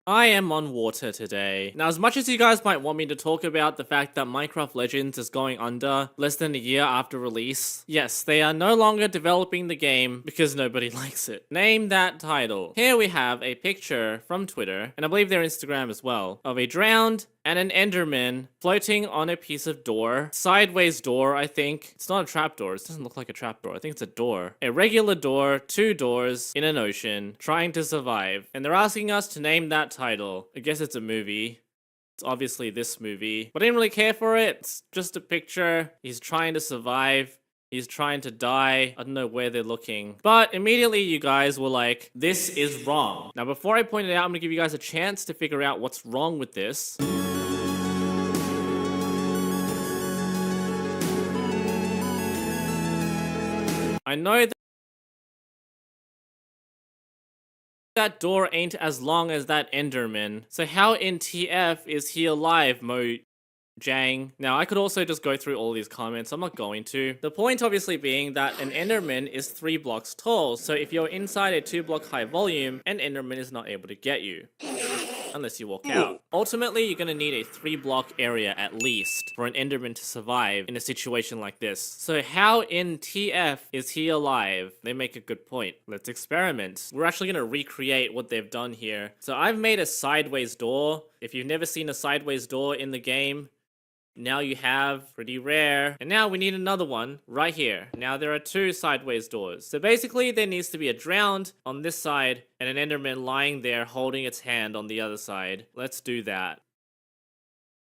I am on water today. Now, as much as you guys might want me to talk about the fact that Minecraft Legends is going under less than a year after release, yes, they are no longer developing the game because nobody likes it. Name that title. Here we have a picture from Twitter, and I believe their Instagram as well, of a drowned and an Enderman floating on a piece of door. Sideways door, I think. It's not a trapdoor. It doesn't look like a trapdoor. I think it's a door. A regular door, two doors in an ocean, trying to survive. And they're asking us to name that title. I guess it's a movie. It's obviously this movie. But I didn't really care for it. It's just a picture. He's trying to survive. He's trying to die. I don't know where they're looking. But immediately you guys were like, this is wrong. Now before I point it out, I'm gonna give you guys a chance to figure out what's wrong with this. I know that door ain't as long as that Enderman. So how in TF is he alive, Mojang? Now, I could also just go through all these comments. I'm not going to. The point obviously being that an Enderman is 3 blocks tall. So if you're inside a 2-block high volume, an Enderman is not able to get you. Unless you walk out. Ultimately, you're gonna need a 3-block area at least for an Enderman to survive in a situation like this. So how in TF is he alive? They make a good point. Let's experiment. We're actually gonna recreate what they've done here. So I've made a sideways door. If you've never seen a sideways door in the game, now you have, pretty rare. And now we need another one right here. Now there are 2 sideways doors. So basically there needs to be a drowned on this side and an Enderman lying there holding its hand on the other side. Let's do that.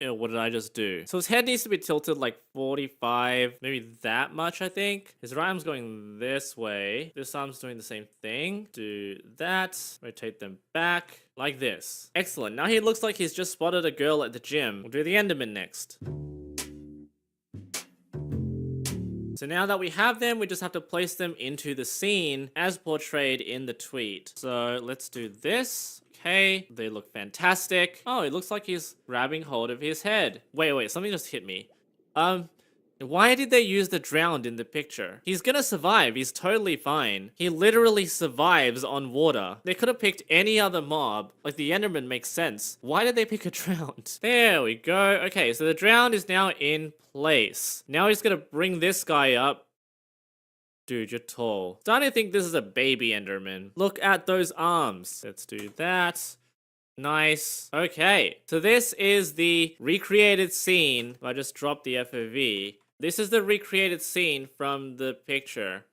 Ew, what did I just do? So his head needs to be tilted like 45, maybe that much, I think. His right arm's going this way. This arm's doing the same thing. Do that. Rotate them back like this. Excellent. Now he looks like he's just spotted a girl at the gym. We'll do the Enderman next. So now that we have them, we just have to place them into the scene as portrayed in the tweet. So let's do this. Okay, they look fantastic. Oh, it looks like he's grabbing hold of his head. Wait, something just hit me. Why did they use the drowned in the picture? He's gonna survive, he's totally fine. He literally survives on water. They could have picked any other mob, like the Enderman makes sense. Why did they pick a drowned? There we go. Okay, so the drowned is now in place. Now he's gonna bring this guy up. Dude, you're tall. Starting to think this is a baby Enderman. Look at those arms. Let's do that. Nice. Okay, so this is the recreated scene. I just dropped the FOV. This is the recreated scene from the picture.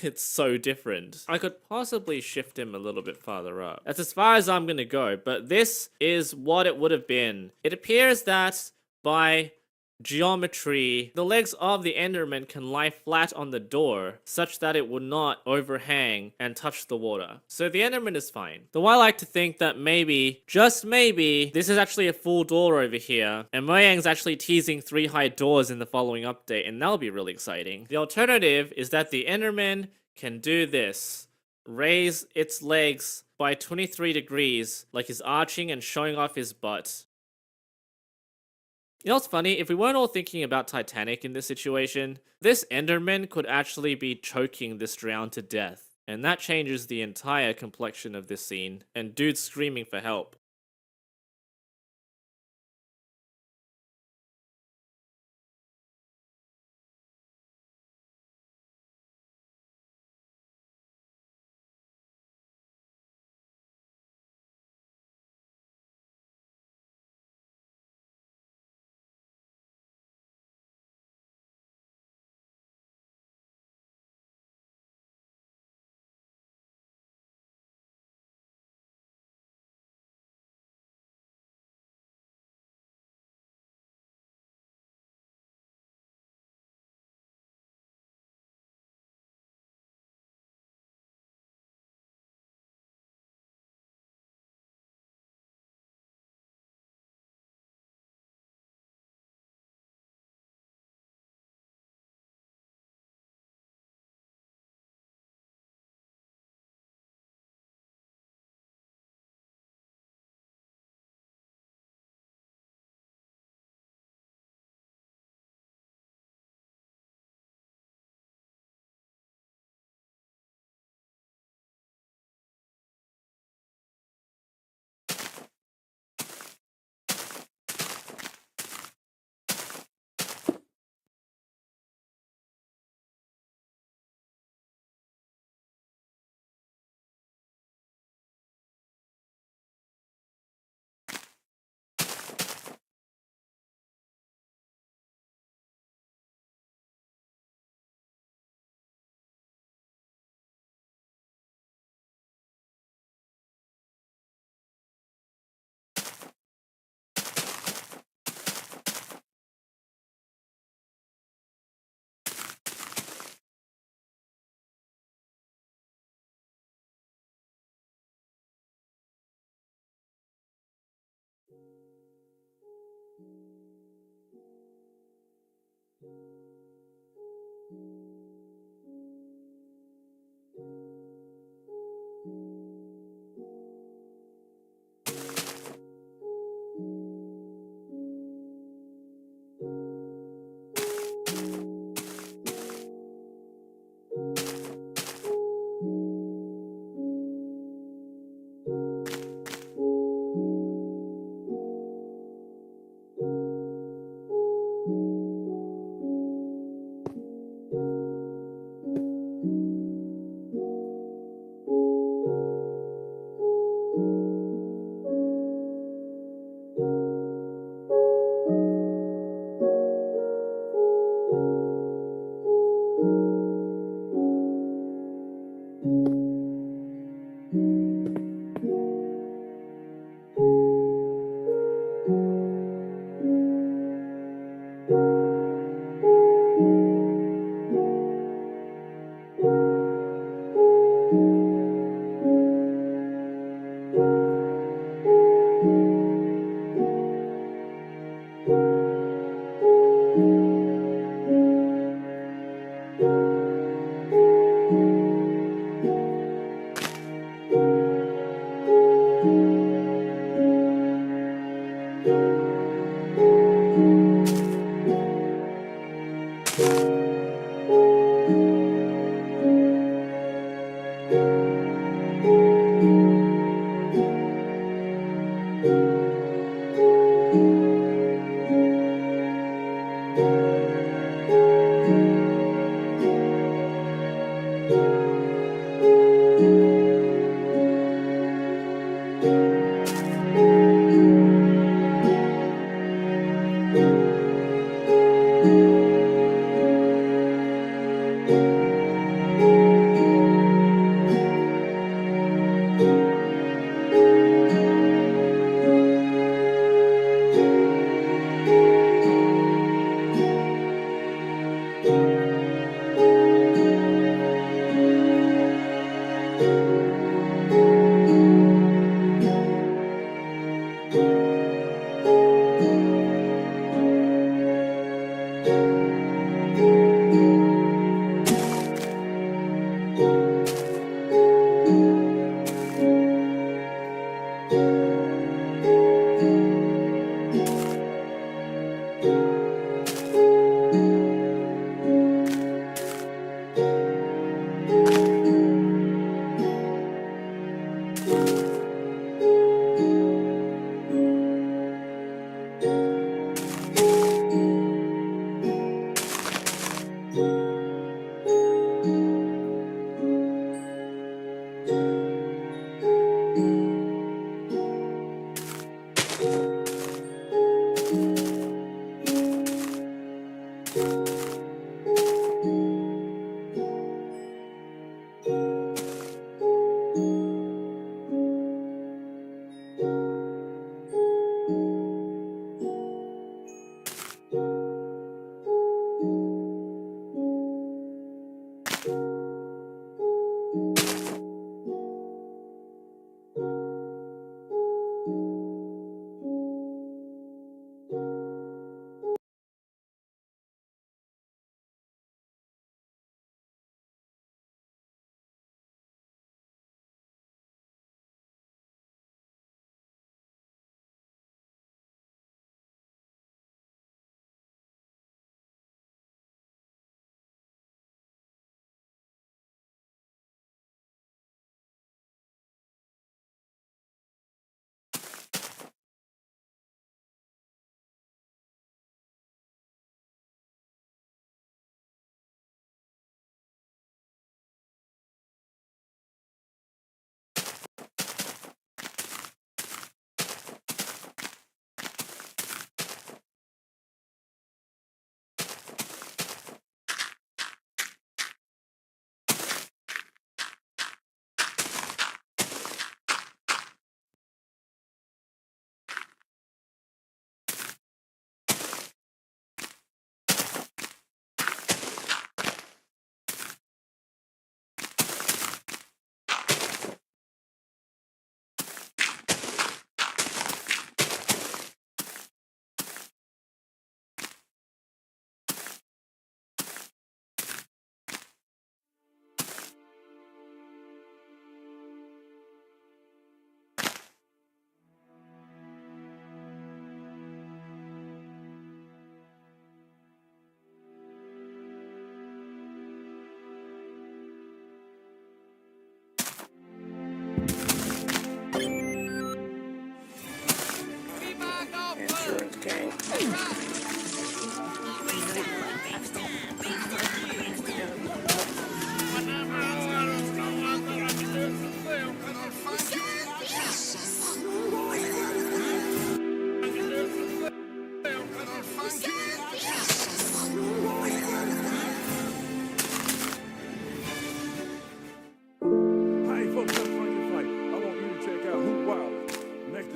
It's so different. I could possibly shift him a little bit farther up. That's as far as I'm gonna go, but this is what it would have been. It appears that by geometry, the legs of the Enderman can lie flat on the door, such that it would not overhang and touch the water. So the Enderman is fine. Though I like to think that maybe, just maybe, this is actually a full door over here, and Mojang's actually teasing 3 high doors in the following update, and that'll be really exciting. The alternative is that the Enderman can do this. Raise its legs by 23 degrees, like he's arching and showing off his butt. You know what's funny? If we weren't all thinking about Titanic in this situation, this Enderman could actually be choking this drowned to death. And that changes the entire complexion of this scene. And dude's screaming for help.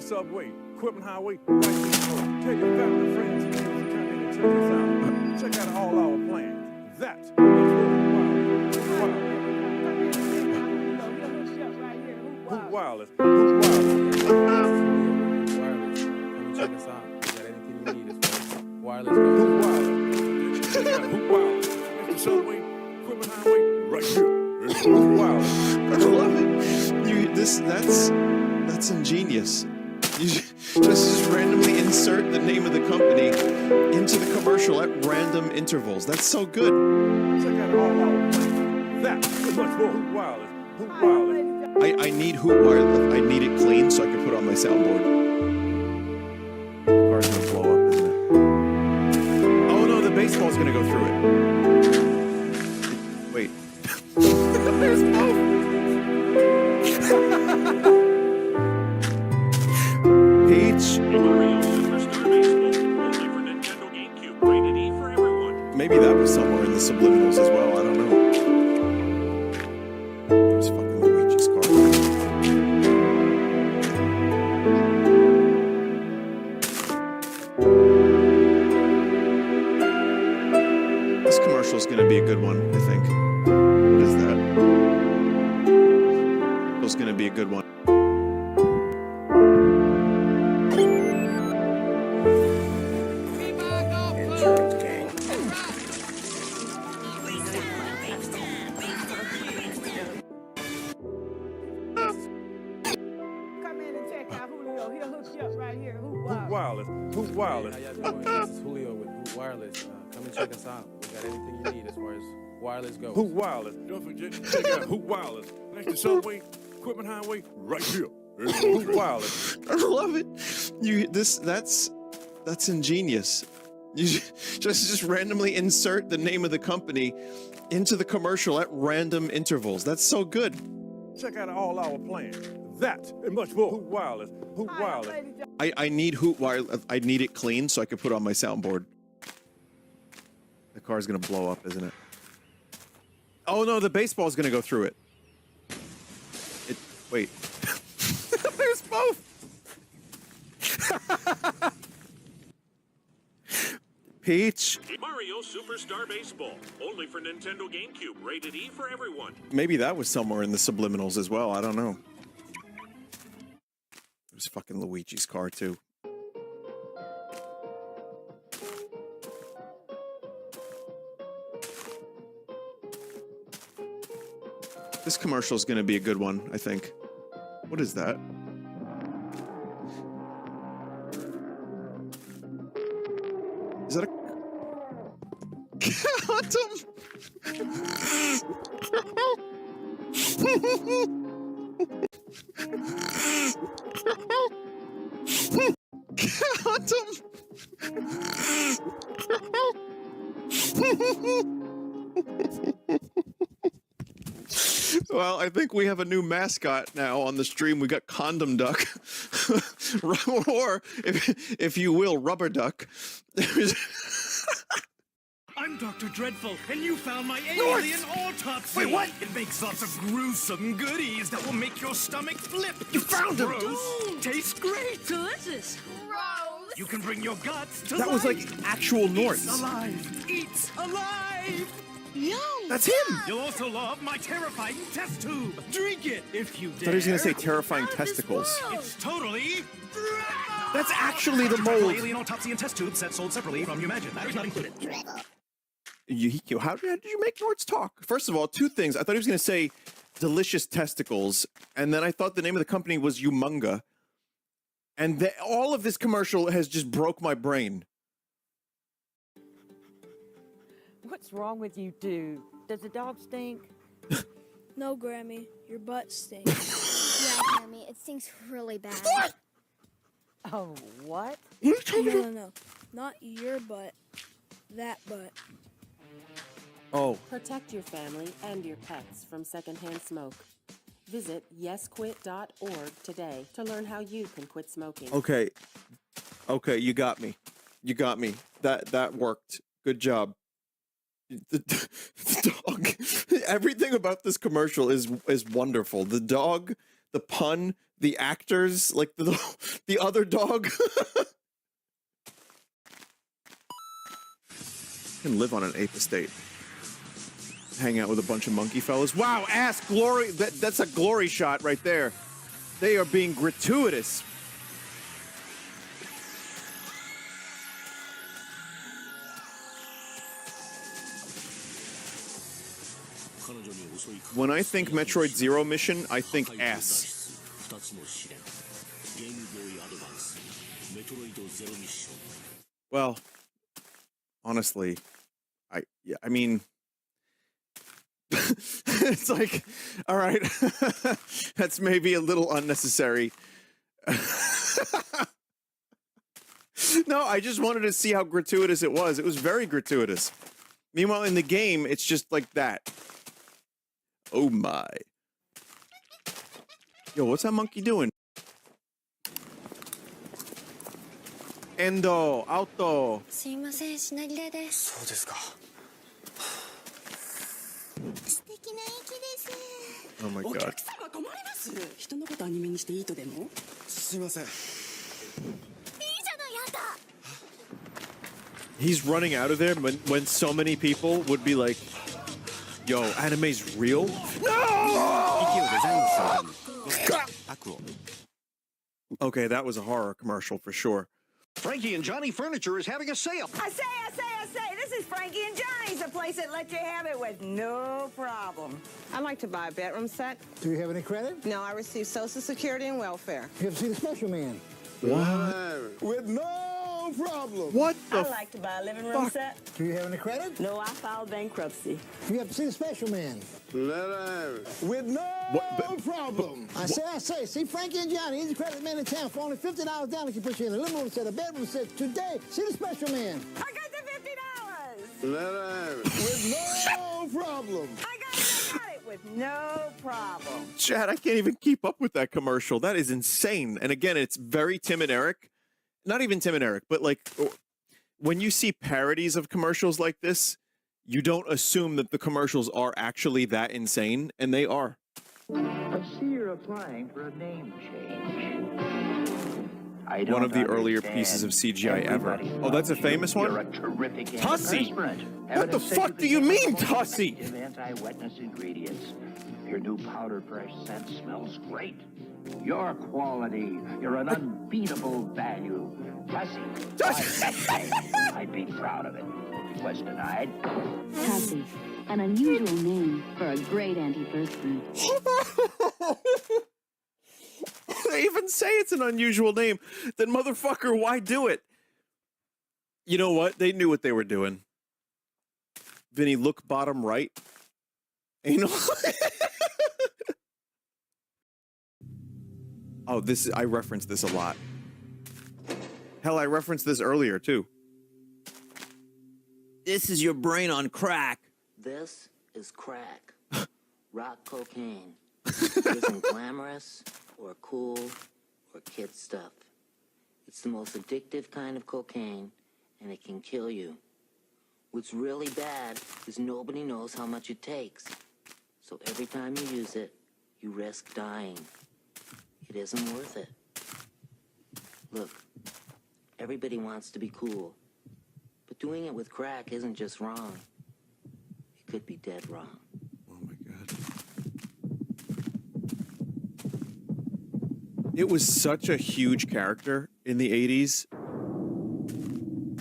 Subway, Equipment Highway, right here. Tell your family, friends, and neighbors to come in and check us out. Check out all our plans. That is Who Wireless. Who Wireless. Come check us out. We got anything you need as far as wireless goes. Who Wireless. Check out Who Wireless. Mr. Subway, Equipment Highway, right here. Who Wireless. I love it. That's ingenious. You just randomly insert the name of the company into the commercial at random intervals. That's so good. Check out all our plans. That is much more Who Wireless. Who Wireless. I need Hoot Wireless. I need it clean so I can put it on my soundboard. The car's gonna blow up, isn't it? Oh no, the baseball's gonna go through it. Wait. There's both. Peach. Maybe that was somewhere in the subliminals as well. I don't know. There's fucking Luigi's car. This commercial is going to be a good one, I think. What is that? It's going to be a good one. Wireless. Who Wireless. Hey, how y'all doing? This is Julio with Hoot Wireless. Come and check us out. We got anything you need as far as wireless goes. Who Wireless. Don't forget to check out Who Wireless. Next to Subway, Equipment Highway, right here. Who Wireless. I love it. That's ingenious. You just randomly insert the name of the company into the commercial at random intervals. That's so good. Check out all our plans. That and much more. Who Wireless. Who Wireless. I need Hoot Wireless. I need it clean so I can put it on my soundboard. The car's gonna blow up, isn't it? Oh no, the baseball's gonna go through it. Wait. There's both. Peach. Mario Superstar Baseball, only for Nintendo GameCube, rated E for everyone. Maybe that was somewhere in the subliminals as well. I don't know. It was fucking Luigi's car too. This commercial is going to be a good one, I think. What is that? Is that a condom? Well, I think we have a new mascot now on the stream. We got Condom Duck, or if you will, Rubber Duck. I'm Dr. Dreadful, and you found my alien autopsy. Wait, what? It makes lots of gruesome goodies that will make your stomach flip. You found him. Gross. Tastes great. Delicious. Gross. You can bring your guts to That life. was like actual Norts. Eats alive. Eats alive. Yum. That's him. You'll also love my terrifying test tube. Drink it if you dare. I thought he was going to say terrifying testicles. It's totally... That's actually the Dreadful mold. alien autopsy and test tube set sold separately from Imagine. That is not included. How did you make Norts talk? First of all, two things. I thought he was going to say delicious testicles, and then I thought the name of the company was Umunga. And all of this commercial has just broke my brain. What's wrong with you two? Does the dog stink? No, Grammy, your butt stinks. Yeah, Grammy, it stinks really bad. Oh, what? No. Not your butt. That butt. Oh, Protect your family and your pets from secondhand smoke. Visit yesquit.org today to learn how you can quit smoking. okay. Okay, you got me. You got me. That worked. Good job. The dog. Everything about this commercial is wonderful. The dog, the pun, the actors, like the other dog. Can live on an ape estate. Hang out with a bunch of monkey fellas. Wow, ass glory. That's a glory shot right there. They are being gratuitous. When I think Metroid Zero Mission, I think ass. Well, honestly, I mean, it's like, all right, that's maybe a little unnecessary. No, I just wanted to see how gratuitous it was. It was very gratuitous. Meanwhile, in the game, it's just like that. Oh my. Yo, what's that monkey doing? Endo, auto. すいません、品切れです。そうですか。素敵な息です。 Oh my お god. 客様困ります。人のことアニメにしていいとでも？すいません。いいじゃないあんた。 He's running out of there when so many people would be like, yo, anime's real? Okay, that was a horror commercial for sure. Frankie and Johnny Furniture is having a sale. I say, this is Frankie and Johnny's, a place that lets you have it with no problem. I'd like to buy a bedroom set. Do you have any credit? No, I receive Social Security and welfare. You have seen the special man? What? With no problem. What the I'd like to buy a living room set. Do you have any credit? No, I filed bankruptcy. You have to see the special man. With no problem. I say, see Frankie and Johnny, he's the credit man in town. For only $50 down, he can put you in a living room set, a bedroom set today. See the special man. I got the $50. With no problem. I got it with no problem. Chad, I can't even keep up with that commercial. That is insane. And again, it's very Tim and Eric. Not even Tim and Eric, but like when you see parodies of commercials like this, you don't assume that the commercials are actually that insane, and they are. I see you're applying for a name change. One of the earlier pieces of CGI ever. Oh, that's a famous one? Tussie! What the fuck do you mean, Tussie? Anti-wetness ingredients. Your new powder fresh scent smells great. Your quality, you're an unbeatable value. Tussie, I'd be proud of it. Was denied. Tussie, an unusual name for a great antiperspirant. They even say it's an unusual name. Then motherfucker, why do it? You know what? They knew what they were doing. Vinny, look bottom right. Anal. Oh, I referenced this a lot. Hell, I referenced this earlier too. This is your brain on crack. This is crack. Rock cocaine. It isn't glamorous or cool or kid stuff. It's the most addictive kind of cocaine, and it can kill you. What's really bad is nobody knows how much it takes. So every time you use it, you risk dying. It isn't worth it. Look, everybody wants to be cool. But doing it with crack isn't just wrong. It could be dead wrong. Oh my god. It was such a huge character in the 80s.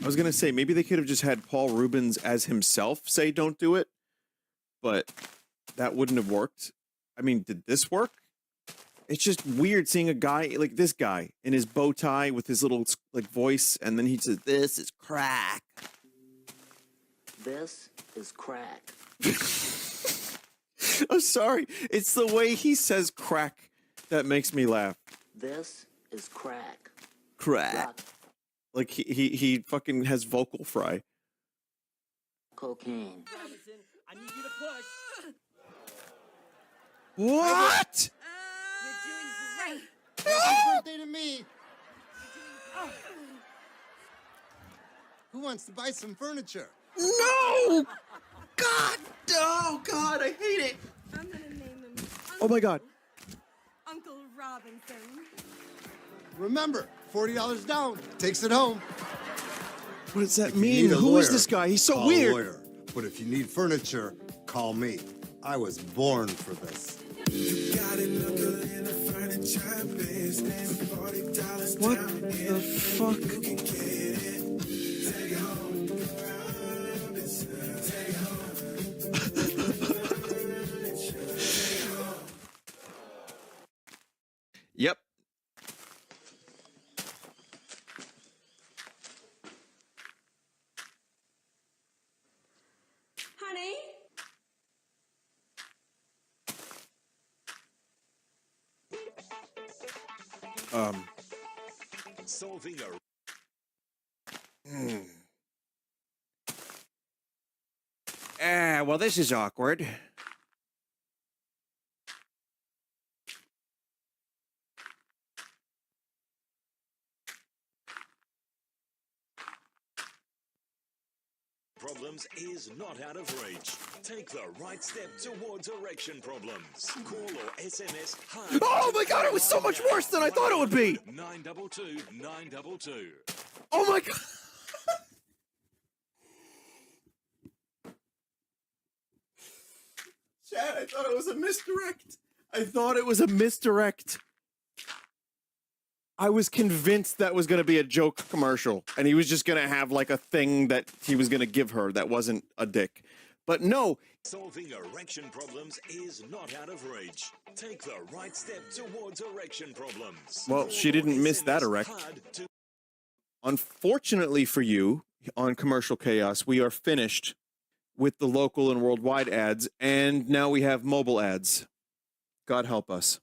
I was gonna say, maybe they could have just had Paul Rubens as himself say don't do it, but that wouldn't have worked. I mean, did this work? It's just weird seeing a guy like this guy in his bow tie with his little like voice, and then he says, "This is crack." This is crack. I'm sorry. It's the way he says crack that makes me laugh. This is crack. Crack. Rock Like he fucking has vocal fry. Cocaine. I need you to push. What? You're doing great. Happy birthday to me. Who wants to buy some furniture? No! God! Oh God! I hate it. I'm gonna name him Oh my God! Uncle Robinson. Remember, $40 down takes it home. What does that If you mean? need a Who is lawyer, this guy? He's so call a weird. lawyer. But if you need furniture, call me. I was born for this. What the fuck? Yep. Honey? Solving a Well, this is awkward. problems is not out of reach. Take the right step towards erection problems. Call or SMS HUD. Oh my God! It was so much worse than I thought it would be. 922 922. Oh my God! Chad, I thought it was a misdirect. I thought it was a misdirect. I was convinced that was going to be a joke commercial, and he was just going to have like a thing that he was going to give her that wasn't a dick. But no. Solving erection problems is not out of reach. Take the right step towards erection problems. Well, she didn't miss that erect. Unfortunately for you, on Commercial Chaos, we are finished with the local and worldwide ads, and now we have mobile ads. God help us.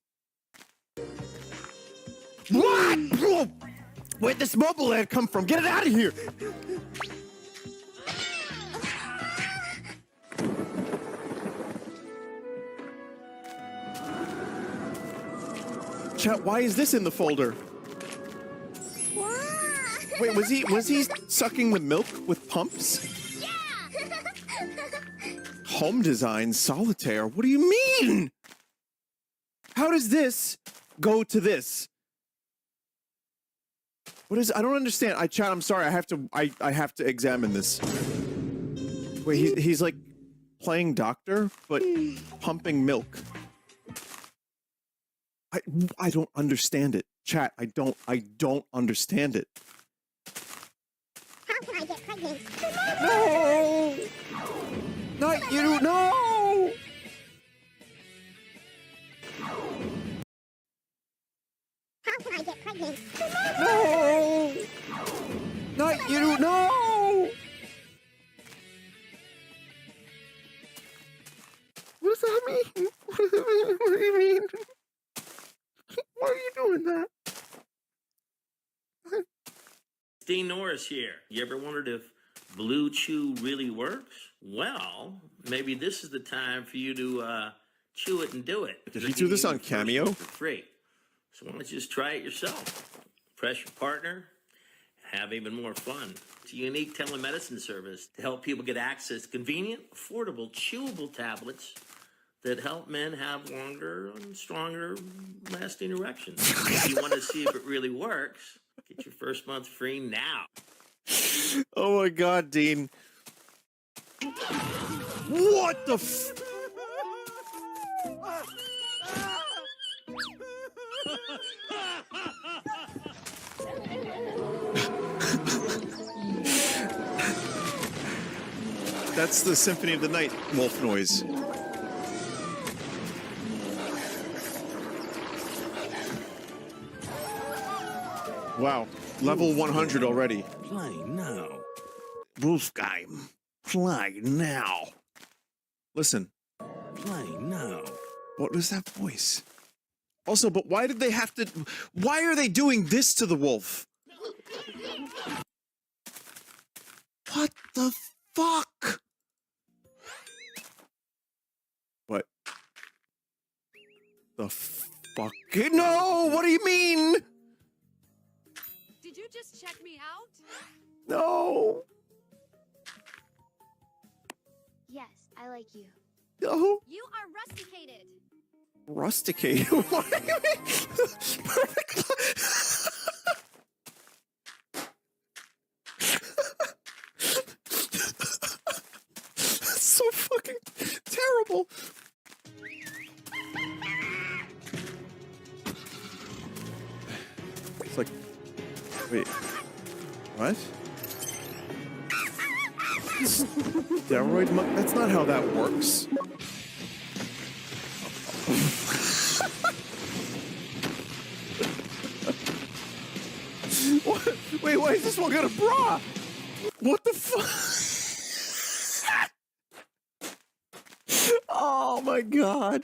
What? Where'd this mobile ad come from? Get it out of here! Chat, why is this in the folder? Wait, was he sucking the milk with pumps? Home design, solitaire. What do you mean? How does this go to this? What is? I don't understand. Chat. I'm sorry. I have to examine this. Wait, he's like playing doctor, but pumping milk. I don't understand it. Chat. I don't understand it. How can I get pregnant? No! Not you! No! How can I get pregnant? No! Not you! No! What does that mean? What do you mean? Why are you doing that? Dean Norris here. You ever wondered if Blue Chew really works? Well, maybe this is the time for you to chew it and do it. Did he do this on Cameo? For free. So why don't you just try it yourself? Press your partner, have even more fun. It's a unique telemedicine service to help people get access to convenient, affordable, chewable tablets that help men have longer and stronger lasting erections. If you want to see if it really works, get your first month free now. Oh my God, Dean. What the f... That's the Symphony of the Night wolf noise. Wow, level 100 already. Play now. Wolfgang, play now. Listen. Play now. What was that voice? Also, but why did they have to... Why are they doing this to the wolf? What the fuck? What? The fuck? No! What do you mean? Did you just check me out? No! Yes, I like you. No! You are rusticated. Rusticated? What do you mean? Perfect. That's so fucking terrible. It's like, wait, what? Steroid monk? That's not how that works. What? Wait, why is this one got a bra? What the fuck? Oh my god.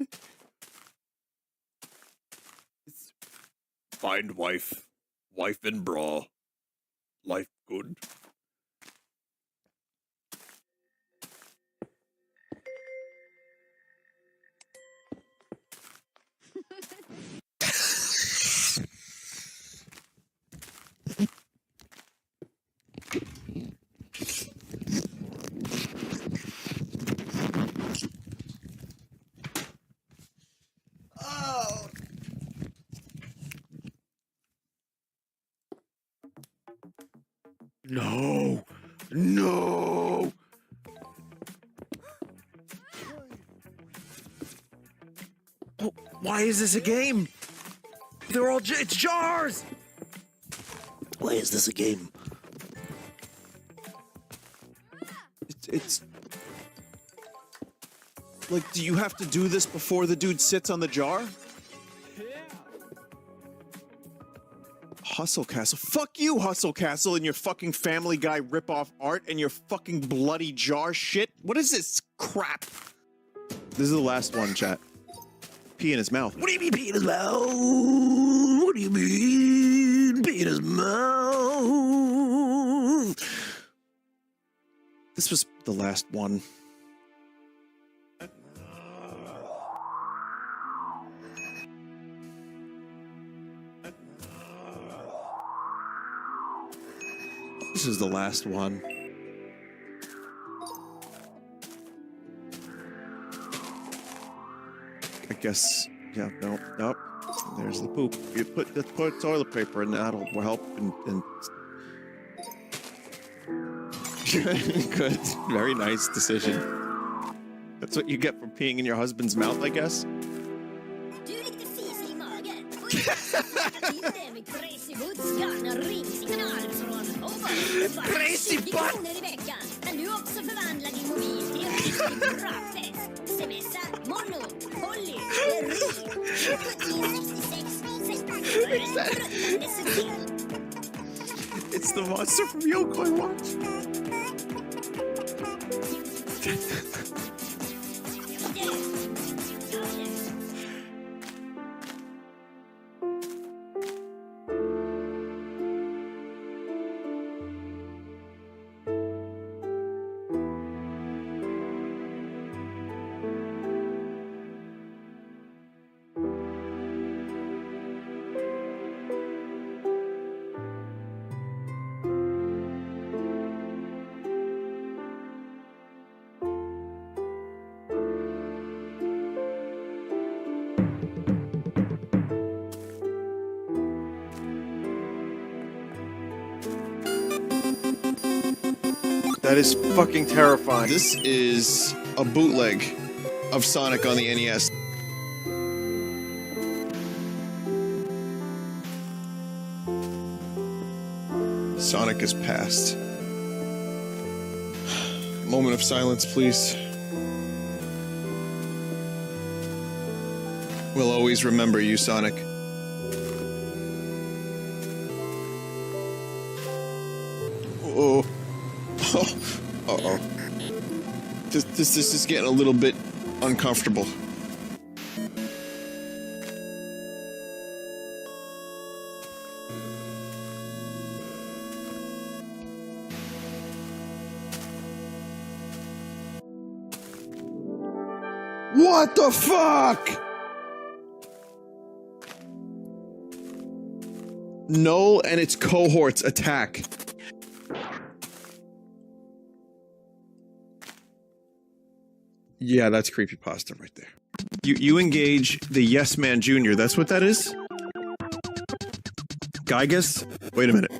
Find wife. Wife in bra. Life good. Oh. No. No. Oh, why is this a game? They're all it's jars. Why is this a game? It's like, do you have to do this before the dude sits on the jar? Hustle Castle. Fuck you, Hustle Castle, and your fucking Family Guy ripoff art and your fucking bloody jar shit. What is this crap? This is the last one, chat. Pee in his mouth. What do you mean pee in his mouth? What do you mean pee in his mouth? This was the last one. This is the last one. I guess, yeah, no, nope. There's the poop. You put toilet paper and that'll help and good. Very nice decision. That's what you get for peeing in your husband's mouth, I guess. Crazy butt! It's the monster from Yokoi Watch. That is fucking terrifying. This is a bootleg of Sonic on the NES. Sonic is past. Moment of silence, please. We'll always remember you, Sonic. Oh. Uh-oh. This is getting a little bit uncomfortable. What the fuck? Null and its cohorts attack. Yeah, that's creepypasta right there. You engage the Yes Man Jr. That's what that is? Gygus? Wait a minute.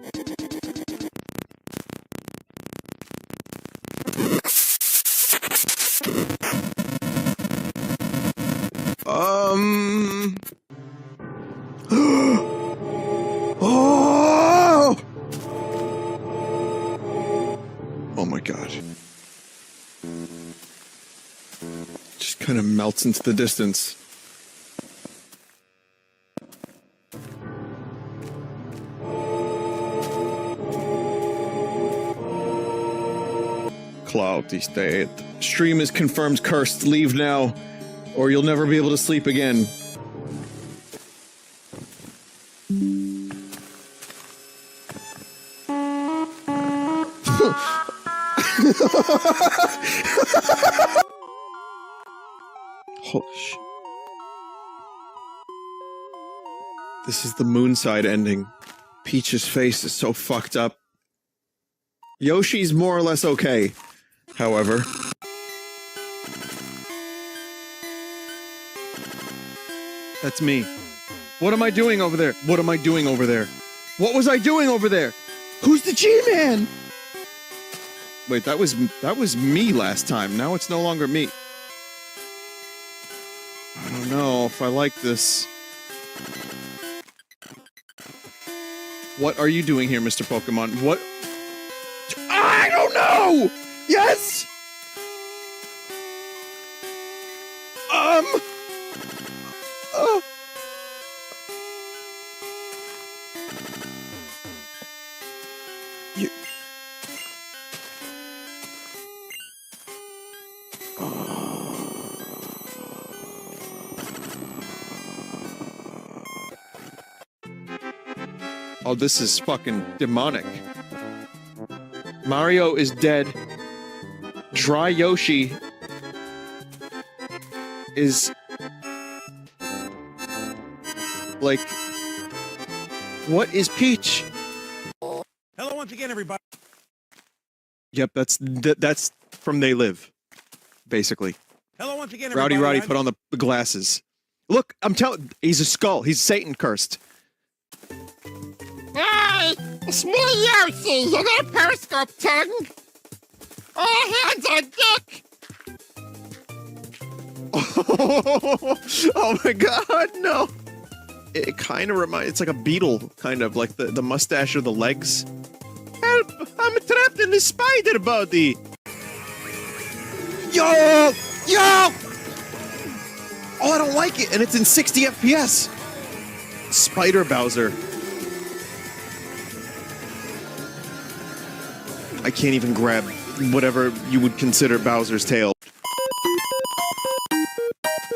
Oh! Oh my god. Just kind of melts into the distance. Cloud is dead. Stream is confirmed cursed. Leave now, or you'll never be able to sleep again. Holy shit. This is the Moonside ending. Peach's face is so fucked up. Yoshi's more or less okay, however. That's me. What am I doing over there? What am I doing over there? What was I doing over there? Who's the G-Man? Wait, that was me last time. Now it's no longer me. I don't know if I like this. What are you doing here, Mr. Pokemon? What? I don't know! Yes! You... Oh, this is fucking demonic. Mario is dead. Dry Yoshi is... like... What is Peach? Hello once again, everybody. Yep, that's from They Live, basically. Hello once again, Rowdy everybody. Roddy put on the glasses. Look, I'm telling... He's a skull. He's Satan cursed. Hey, it's me, Yoshi. You got a periscope tongue? All hands on deck. Oh my god, no. It kind of reminds... It's like a beetle, kind of. Like the mustache or the legs. Help! I'm trapped in the spider body! Yo! Yo! Oh, I don't like it, and it's in 60 FPS! Spider Bowser. I can't even grab whatever you would consider Bowser's tail.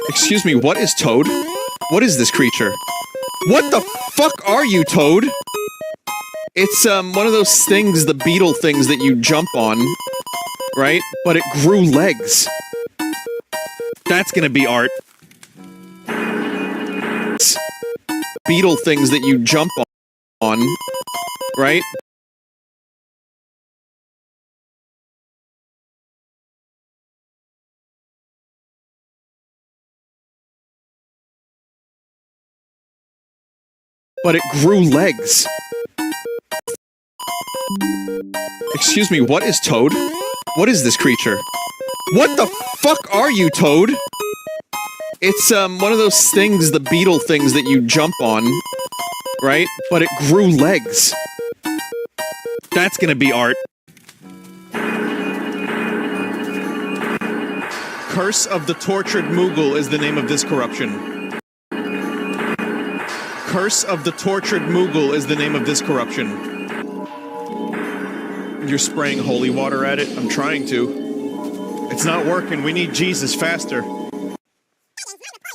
Excuse me, what is Toad? What is this creature? What the fuck are you, Toad? It's, one of those things, the beetle things that you jump on, right? But it grew legs. That's gonna be art. Beetle things that you jump on, right? But it grew legs. Excuse me, what is Toad? What is this creature? What the fuck are you, Toad? It's, one of those things, the beetle things that you jump on, right? But it grew legs. That's gonna be art. Curse of the Tortured Moogle is the name of this corruption. Curse of the Tortured Moogle is the name of this corruption. You're spraying holy water at it? I'm trying to. It's not working. We need Jesus faster.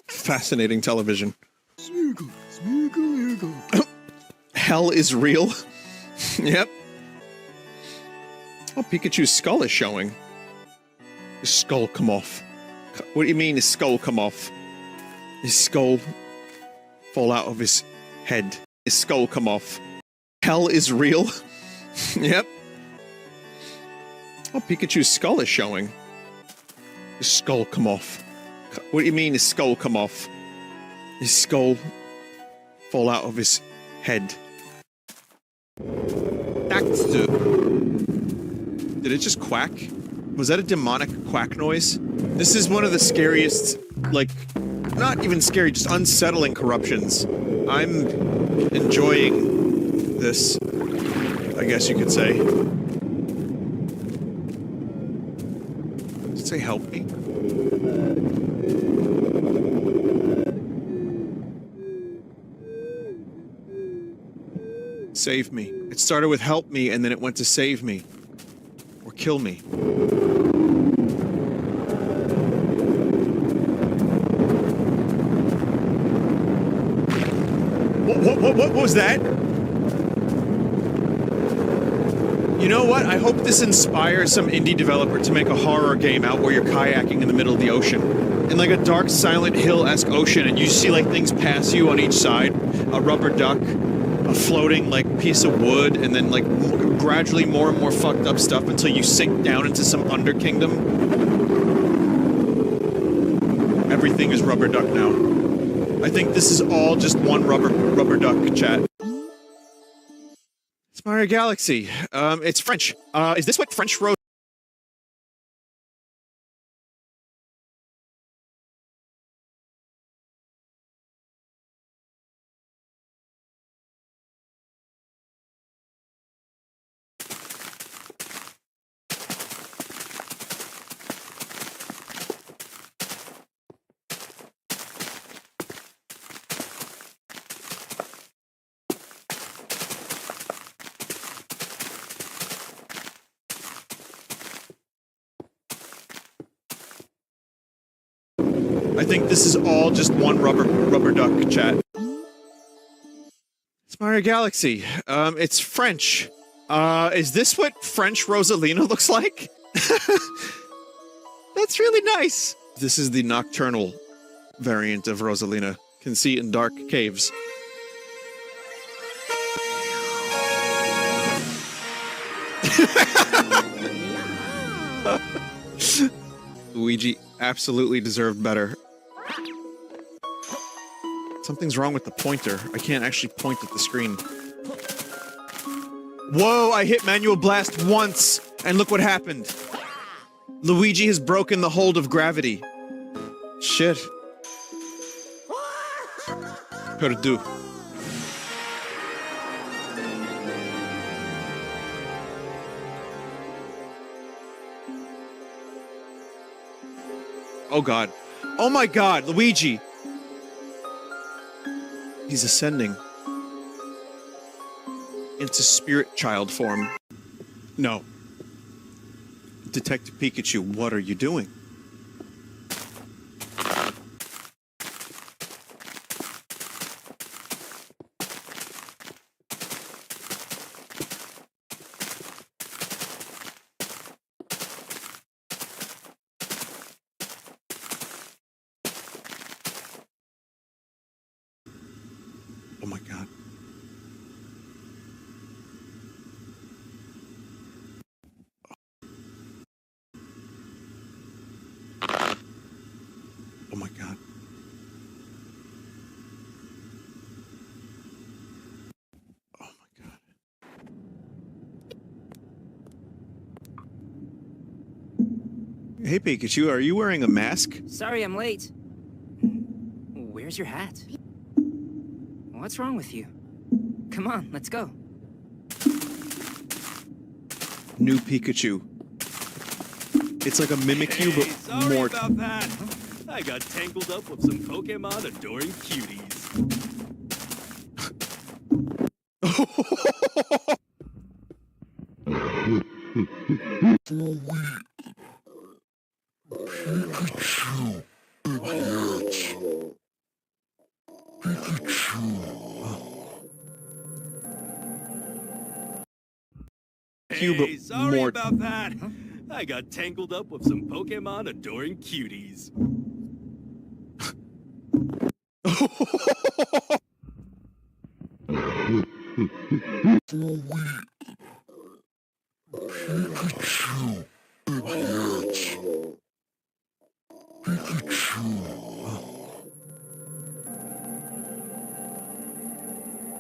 Fascinating television. Hell is real? Yep. Oh, Pikachu's skull is showing. His skull come off. What do you mean his skull come off? His skull fall out of his head. His skull come off. Hell is real? Yep. Oh, Pikachu's skull is showing. His skull come off. What do you mean his skull come off? His skull fall out of his head. That's the... Did it just quack? Was that a demonic quack noise? This is one of the scariest, like, not even scary, just unsettling corruptions. I'm enjoying this, I guess you could say. Did it say help me? Save me. It started with help me, and then it went to save me. Or kill me. What was that? You know what? I hope this inspires some indie developer to make a horror game out where you're kayaking in the middle of the ocean. In like a dark Silent Hill-esque ocean, and you see like things pass you on each side. A rubber duck, a floating like piece of wood, and then like gradually more and more fucked up stuff until you sink down into some under kingdom. Everything is rubber duck now. I think this is all just one rubber duck, chat. It's Mario Galaxy. It's French. Is this what French Rose? I think this is all just one rubber duck, chat. It's Mario Galaxy. It's French. Is this what French Rosalina looks like? That's really nice. This is the nocturnal variant of Rosalina. Can see in dark caves. Luigi absolutely deserved better. Something's wrong with the pointer. I can't actually point at the screen. Whoa, I hit manual blast once, and look what happened. Luigi has broken the hold of gravity. Shit. Perdu. Oh god. Oh my god, Luigi! He's ascending into spirit child form. No. Detective Pikachu, what are you doing? Oh my god. Oh my god. Oh my god. Hey Pikachu, are you wearing a mask? Sorry I'm late. Where's your hat? What's wrong with you? Come on, let's go. New Pikachu. It's like a Mimikyu, but Sorry more. about that. I got tangled up with some Pokemon adoring cuties. Hey, sorry more. about that. I got tangled up with some Pokemon adoring cuties.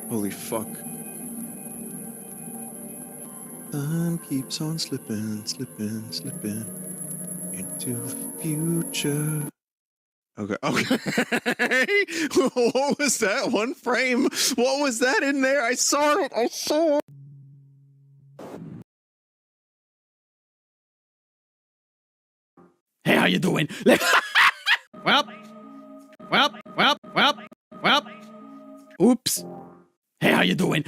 Holy fuck. Time keeps on slipping, slipping, slipping into the future. Okay, okay. What was that? One frame? What was that in there? I saw it. I saw it. Hey, how you doing? well, well. Oops. Hey, how you doing?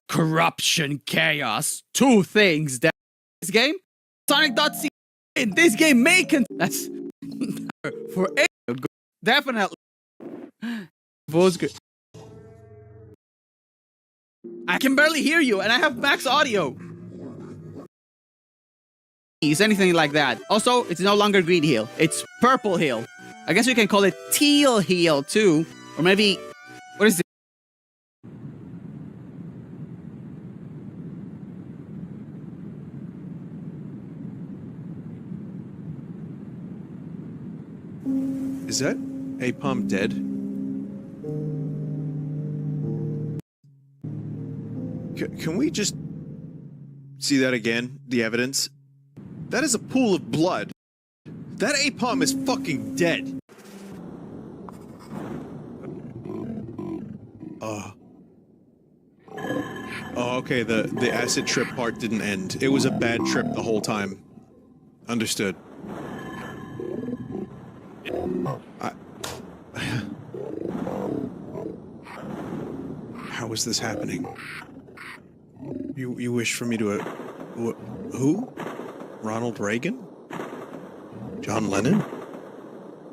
Corruption, chaos, two things that this game, Sonic.c in this game may that's for a definitely was good. I can barely hear you, and I have max audio. Is anything like that. Also, it's no longer green heel. It's purple heel. I guess we can call it teal heel too, or maybe what is it? Is that Apom dead? Can we just see that again? The evidence? That is a pool of blood. That Apom is fucking dead. Oh, okay, the acid trip part didn't end. It was a bad trip the whole time. Understood. How is this happening? You wish for me to... who? Ronald Reagan? John Lennon?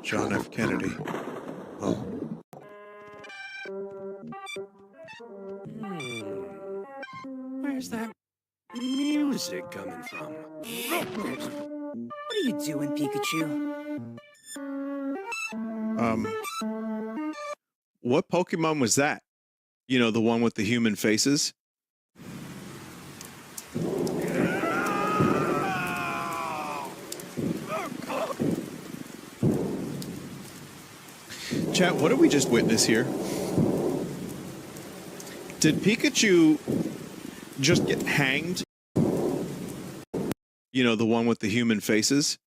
John F. Kennedy. Oh. Where's that music coming from? What are you doing, Pikachu? What Pokemon was that? You know, the one with the human faces? Chat, what did we just witness here? Did Pikachu just get hanged? You know, the one with the human faces?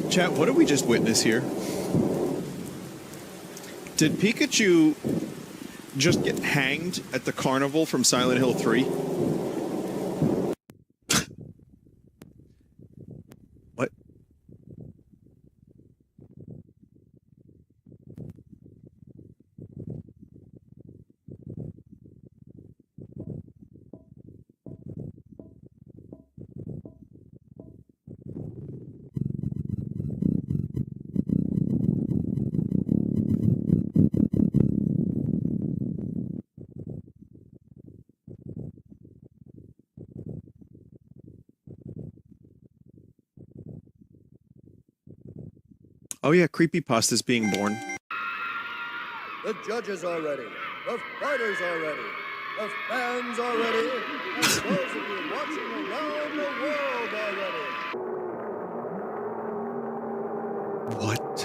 Chat, what did we just witness here? Did Pikachu just get hanged at the carnival from Silent Hill 3? What? Oh yeah, creepypasta's being born. The judges are ready. The fighters are ready. The fans are ready. And those of you watching around the world are ready. What?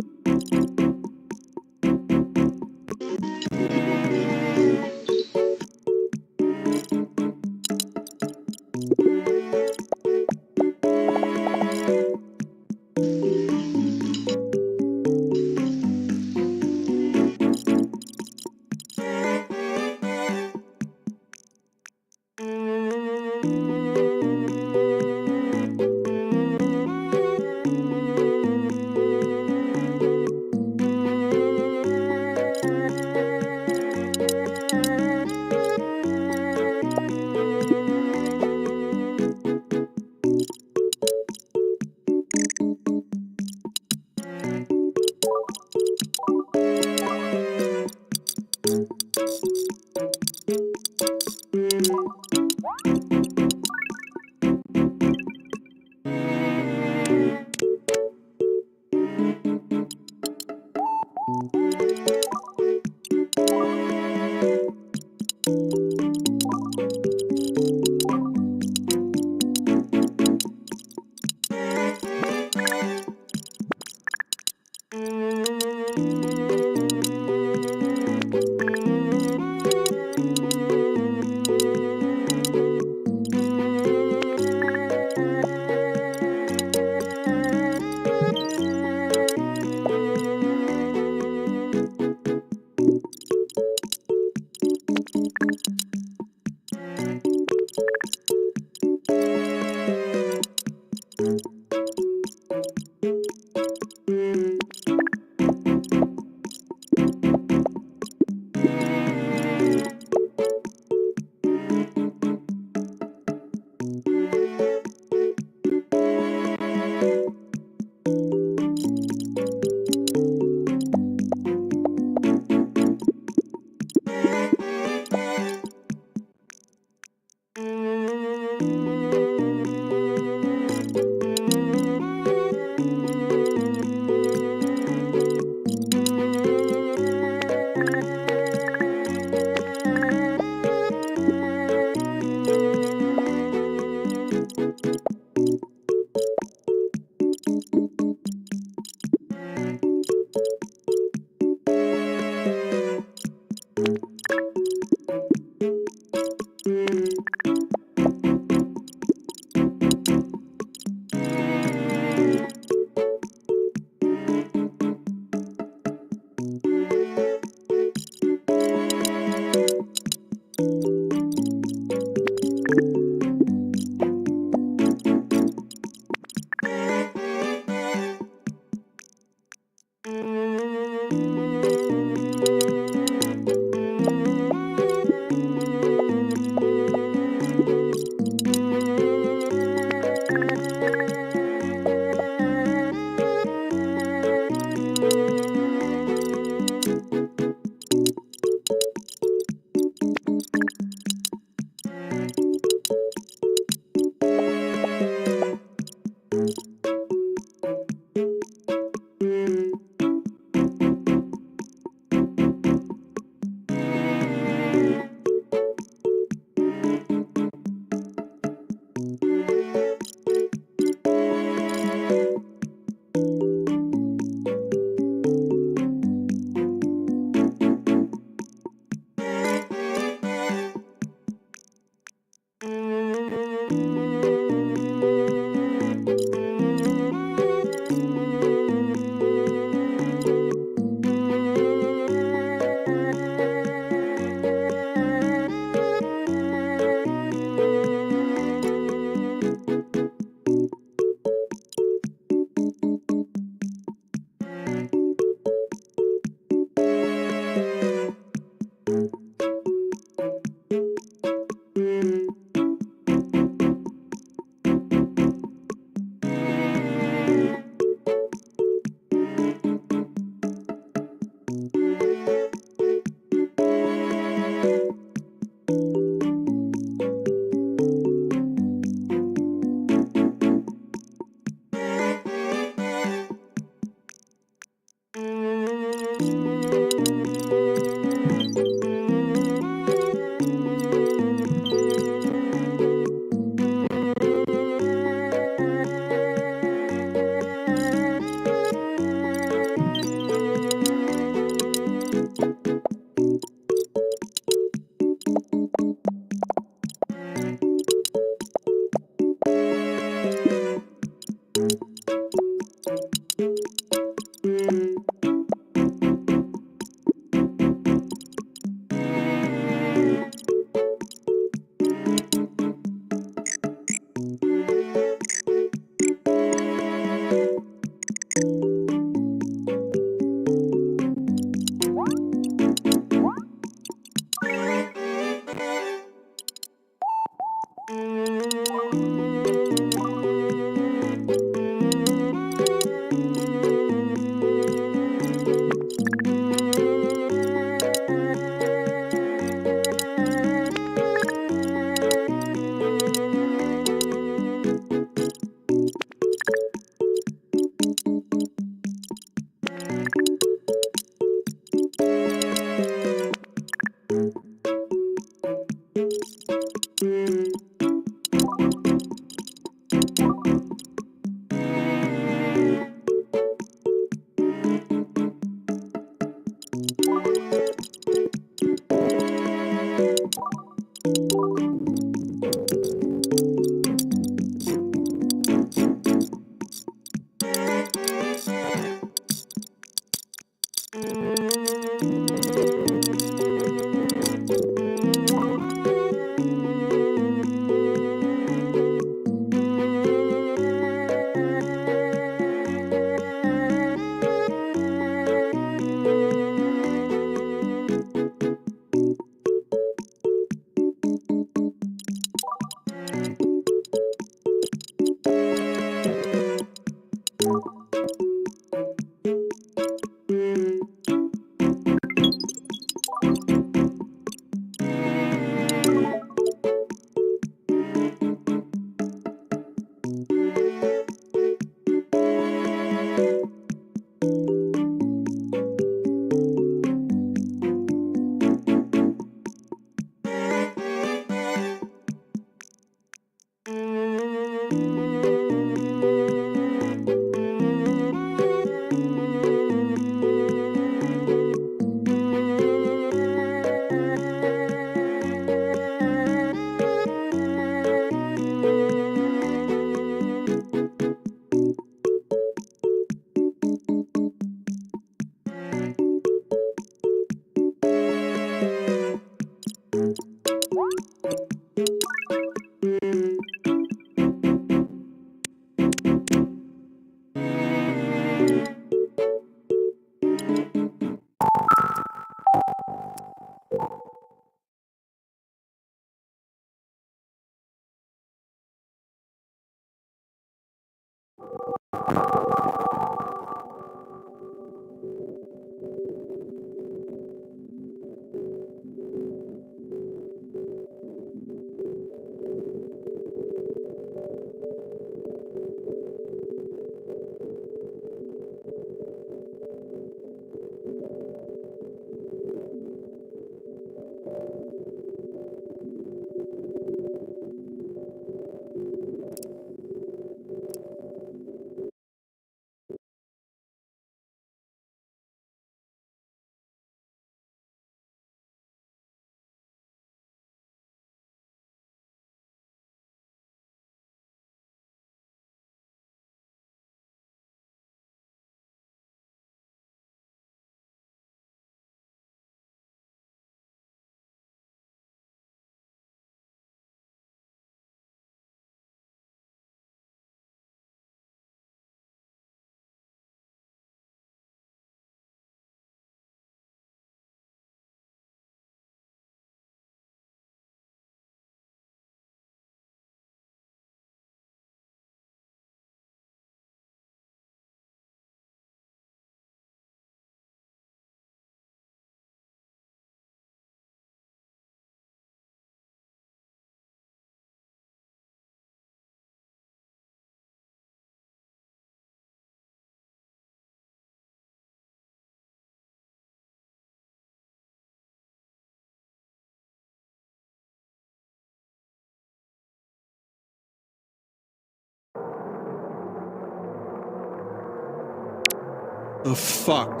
The fuck?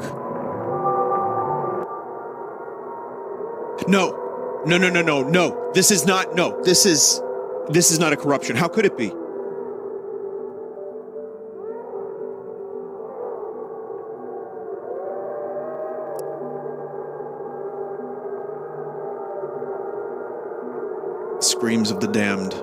No. No, no, no, no, no. This is not, no. This is not a corruption. How could it be? Screams of the damned.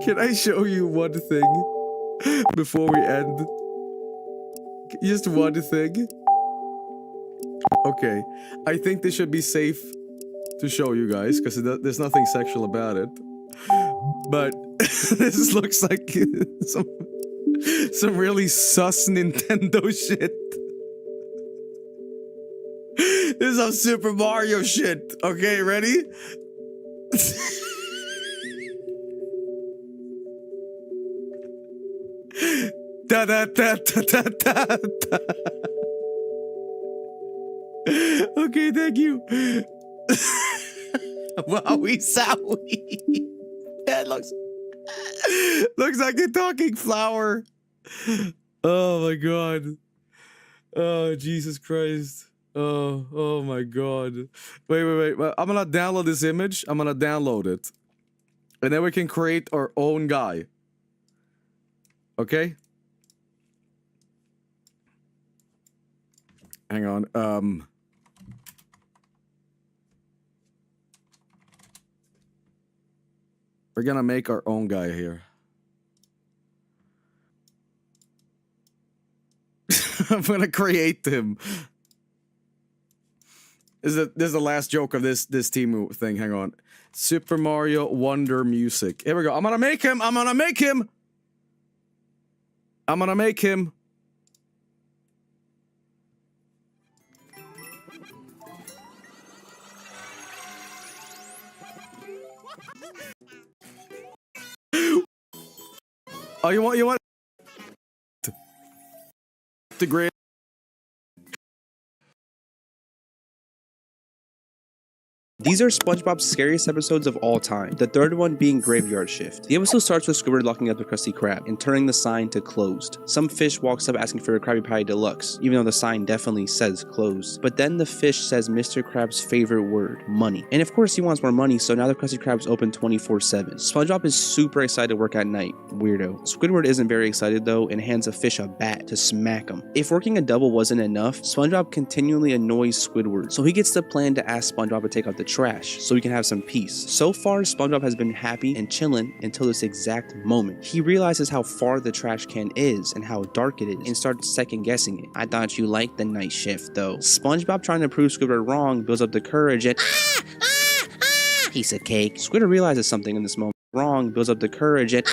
Can I show you one thing before we end? Just one thing. Okay, I think this should be safe to show you guys because there's nothing sexual about it. But this looks like some really sus Nintendo shit. This is some Super Mario shit. Okay, ready? Da da da da da da. Da. Okay, thank you. Wowie sowie. That looks like a talking flower. Oh my god. Oh Jesus Christ. Oh my god. Wait. I'm gonna download this image. I'm gonna download it. And then we can create our own guy. Okay? Hang on. We're gonna make our own guy here. I'm gonna create him. This is the last joke of this team thing. Hang on. Super Mario Wonder music. Here we go. I'm gonna make him. Oh, you want the great. These are SpongeBob's scariest episodes of all time, the third one being Graveyard Shift. The episode starts with Squidward locking up the Krusty Krab and turning the sign to closed. Some fish walks up asking for a Krabby Patty Deluxe, even though the sign definitely says closed. But then the fish says Mr. Krab's favorite word, money. And of course he wants more money, so now the Krusty Krab's open 24/7. SpongeBob is super excited to work at night. Weirdo. Squidward isn't very excited though and hands a fish a bat to smack him. If working a double wasn't enough, SpongeBob continually annoys Squidward, so he gets the plan to ask SpongeBob to take out the trash so he can have some peace. So far, SpongeBob has been happy and chilling until this exact moment. He realizes how far the trash can is and how dark it is and starts second guessing it. I thought you liked the night shift though. SpongeBob, trying to prove Squidward wrong, builds up the courage and piece of cake. Squidward realizes something in this moment. Wrong, builds up the courage and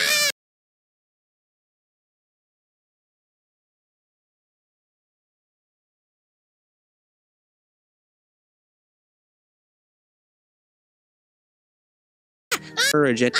courage and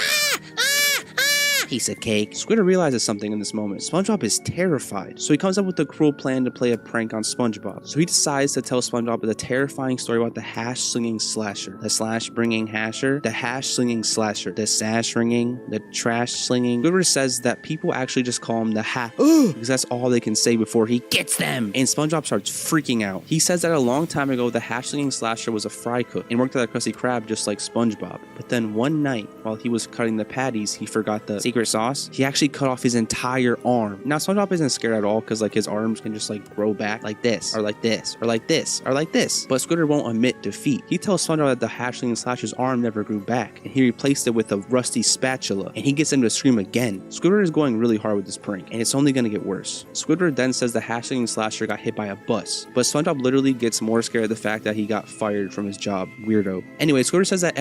piece of cake. Squidward realizes something in this moment. SpongeBob is terrified, so he comes up with a cruel plan to play a prank on SpongeBob. So he decides to tell SpongeBob the terrifying story about the hash-slinging slasher, the slash-bringing hasher, the hash-slinging slasher, the sash-ringing, the trash-slinging. Squidward says that people actually just call him the because that's all they can say before he gets them. And SpongeBob starts freaking out. He says that a long time ago, the hash-slinging slasher was a fry cook and worked at a Krusty Krab just like SpongeBob. But then one night, while he was cutting the patties, he forgot the secret sauce. He actually cut off his entire arm. Now SpongeBob isn't scared at all because like his arms can just like grow back like this or like this or like this or like this. But Squidward won't admit defeat. He tells SpongeBob that the hash-slinging slasher's arm never grew back and he replaced it with a rusty spatula, and he gets him to scream again. Squidward is going really hard with this prank and it's only going to get worse. Squidward then says the hash-slinging slasher got hit by a bus, but SpongeBob literally gets more scared of the fact that he got fired from his job. Weirdo. Anyway, Squidward says that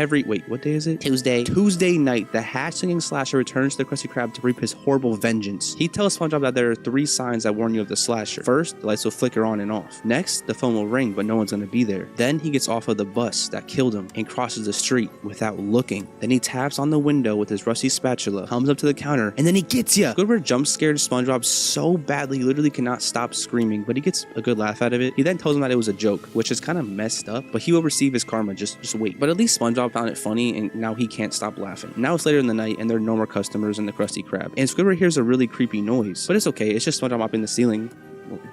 what day is it? Tuesday night, the hash-slinging slasher returns to the Krusty Krab to reap his horrible vengeance. He tells SpongeBob that there are 3 signs that warn you of the slasher. First, the lights will flicker on and off. Next, the phone will ring, but no one's gonna be there. Then he gets off of the bus that killed him and crosses the street without looking. Then he taps on the window with his rusty spatula, comes up to the counter, and then he gets ya! Squidward jump scared SpongeBob so badly he literally cannot stop screaming, but he gets a good laugh out of it. He then tells him that it was a joke, which is kind of messed up, but he will receive his karma, just wait. But at least SpongeBob found it funny, and now he can't stop laughing. Now it's later in the night, and there are no more customers in the Krusty Krab. And Squidward hears a really creepy noise, but it's okay, it's just SpongeBob mopping the ceiling.